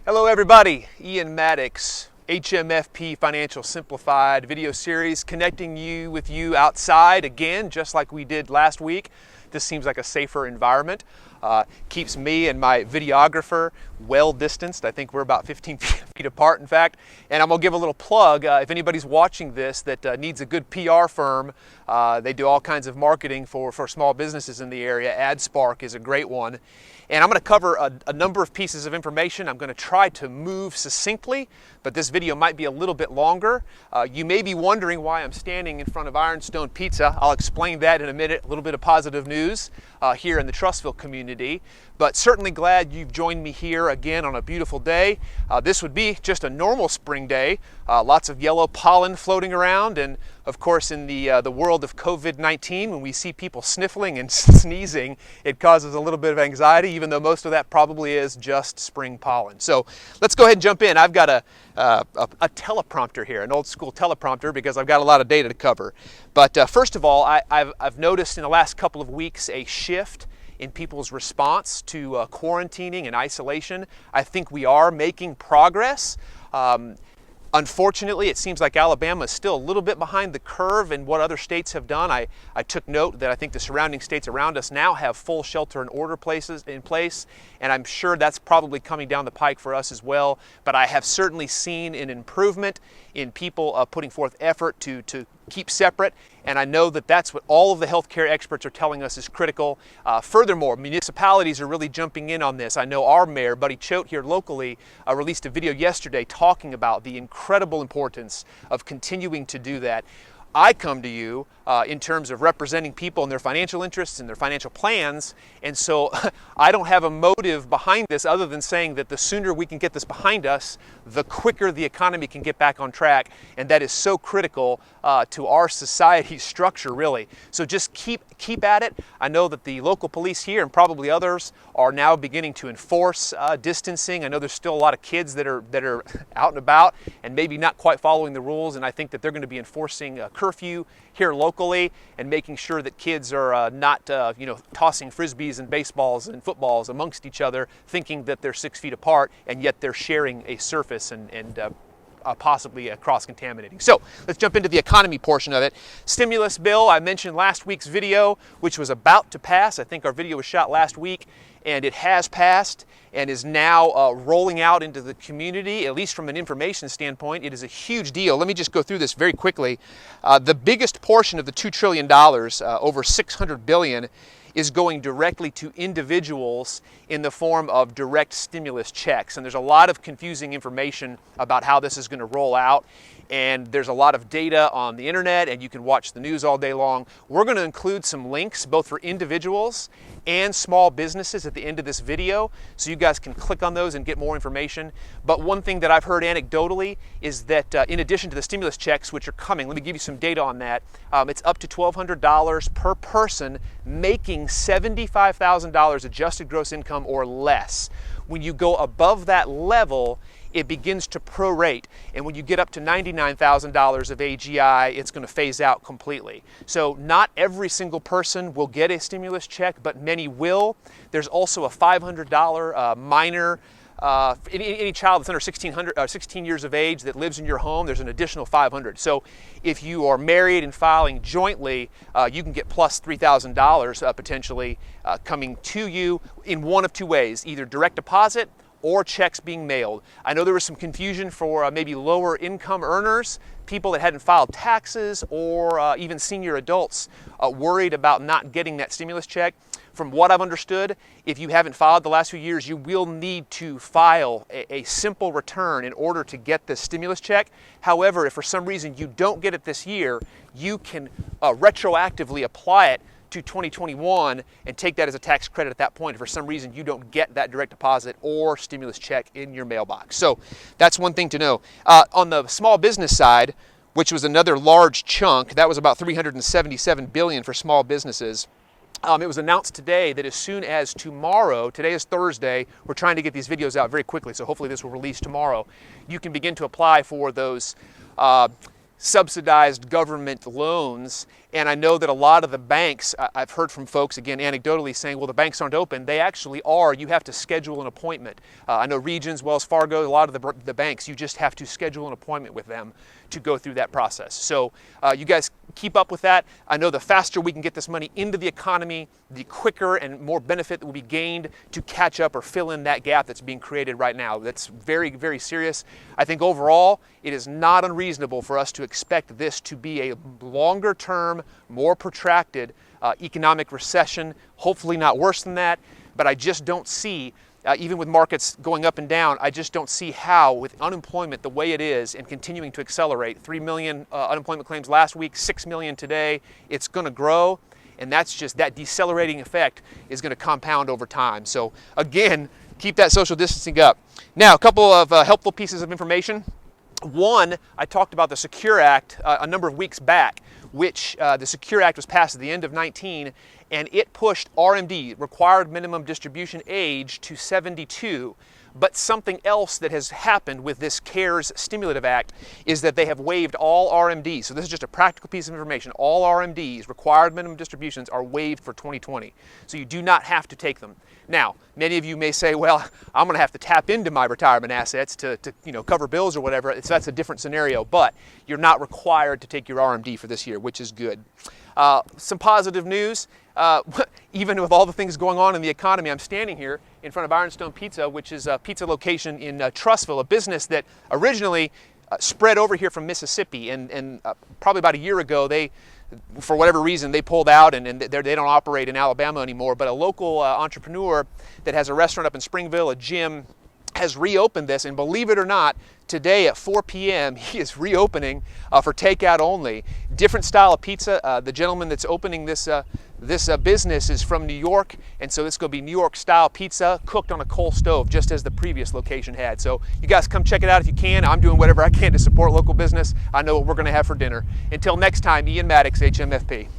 Hello everybody, Ian Maddox, HMFP Financial Simplified video series connecting you with you outside again, just like we did last week. This seems like a safer environment. Keeps me and my videographer well distanced. I think we're about 15 feet apart, in fact. And I'm gonna give a little plug. If anybody's watching this that needs a good PR firm, they do all kinds of marketing for small businesses in the area. AdSpark is a great one. And I'm going to cover a number of pieces of information. I'm going to try to move succinctly, but this video might be a little bit longer. You may be wondering why I'm standing in front of Ironstone Pizza. I'll explain that in a minute. A little bit of positive news here in the Trussville community, but certainly glad you've joined me here again on a beautiful day. This would be just a normal spring day. Lots of yellow pollen floating around, and of course in the world of COVID-19, when we see people sniffling and sneezing, it causes a little bit of anxiety, even though most of that probably is just spring pollen. So let's go ahead and jump in. I've got a teleprompter here, an old school teleprompter, because I've got a lot of data to cover. But first of all, I've noticed in the last couple of weeks a shift in people's response to quarantining and isolation. I think we are making progress. Unfortunately, it seems like Alabama is still a little bit behind the curve in what other states have done. I took note that I think the surrounding states around us now have full shelter and order places in place, and I'm sure that's probably coming down the pike for us as well. But I have certainly seen an improvement in people putting forth effort to keep separate, and I know that that's what all of the healthcare experts are telling us is critical. Furthermore, municipalities are really jumping in on this. I know our mayor, Buddy Choate, here locally, released a video yesterday talking about the incredible importance of continuing to do that. I come to you in terms of representing people and their financial interests and their financial plans, and so I don't have a motive behind this other than saying that the sooner we can get this behind us, the quicker the economy can get back on track, and that is so critical to our society's structure, really. So just keep at it. I know that the local police here and probably others are now beginning to enforce distancing. I know there's still a lot of kids that are out and about and maybe not quite following the rules, and I think that they're going to be enforcing curfew here locally and making sure that kids are not tossing frisbees and baseballs and footballs amongst each other, thinking that they're 6 feet apart, and yet they're sharing a surface and possibly cross-contaminating. So let's jump into the economy portion of it. Stimulus bill, I mentioned last week's video, which was about to pass. I think our video was shot last week, and it has passed and is now rolling out into the community, at least from an information standpoint. It is a huge deal. Let me just go through this very quickly. The biggest portion of the $2 trillion, over $600 billion, is going directly to individuals in the form of direct stimulus checks. And there's a lot of confusing information about how this is going to roll out. And there's a lot of data on the internet, and you can watch the news all day long. We're going to include some links both for individuals and small businesses at the end of this video, so you guys can click on those and get more information. But one thing that I've heard anecdotally is that in addition to the stimulus checks, which are coming, let me give you some data on that. It's up to $1,200 per person making $75,000 adjusted gross income or less. When you go above that level, it begins to prorate, and when you get up to $99,000 of AGI, it's going to phase out completely. So not every single person will get a stimulus check, but many will. There's also a $500 minor. Any child that's under 16 years of age that lives in your home, there's an additional $500. So if you are married and filing jointly, you can get plus $3,000 potentially coming to you in one of two ways, either direct deposit or checks being mailed. I know there was some confusion for maybe lower income earners, people that hadn't filed taxes, or even senior adults worried about not getting that stimulus check. From what I've understood, if you haven't filed the last few years, you will need to file a simple return in order to get the stimulus check. However, if for some reason you don't get it this year, you can retroactively apply it to 2021 and take that as a tax credit at that point if for some reason you don't get that direct deposit or stimulus check in your mailbox. So that's one thing to know. On the small business side, which was another large chunk, that was about $377 billion for small businesses. It was announced today that as soon as tomorrow, today is Thursday, we're trying to get these videos out very quickly, so hopefully this will release tomorrow, you can begin to apply for those subsidized government loans, And I know that a lot of the banks, I've heard from folks, again, anecdotally saying, well, the banks aren't open. They actually are. You have to schedule an appointment. I know Regions, Wells Fargo, a lot of the banks, you just have to schedule an appointment with them to go through that process. So you guys keep up with that. I know the faster we can get this money into the economy, the quicker and more benefit that will be gained to catch up or fill in that gap that's being created right now. That's very, very serious. I think overall, it is not unreasonable for us to expect this to be a longer term, more protracted economic recession, hopefully not worse than that, but I just don't see even with markets going up and down, I just don't see how, with unemployment the way it is and continuing to accelerate, 3 million unemployment claims last week, 6 million today, it's going to grow, and that's just, that decelerating effect is going to compound over time. So again, keep that social distancing up. Now, a couple of helpful pieces of information. One, I talked about the Secure Act a number of weeks back, which the Secure Act was passed at the end of 19, and it pushed RMD, required minimum distribution age, to 72. But something else that has happened with this CARES Stimulative Act is that they have waived all RMDs. So this is just a practical piece of information. All RMDs, required minimum distributions, are waived for 2020. So you do not have to take them. Now, many of you may say, well, I'm going to have to tap into my retirement assets to cover bills or whatever. So that's a different scenario, but you're not required to take your RMD for this year, which is good. Some positive news. Even with all the things going on in the economy, I'm standing here in front of Ironstone Pizza, which is a pizza location in Trussville, a business that originally spread over here from Mississippi, and probably about a year ago, for whatever reason, they pulled out and they don't operate in Alabama anymore, but a local entrepreneur that has a restaurant up in Springville, a gym, has reopened this, and believe it or not, today at 4 p.m. he is reopening for takeout only. Different style of pizza. The gentleman that's opening this business is from New York, and so this is going to be New York style pizza cooked on a coal stove, just as the previous location had. So you guys come check it out if you can. I'm doing whatever I can to support local business. I know what we're going to have for dinner. Until next time, Ian Maddox, HMFP.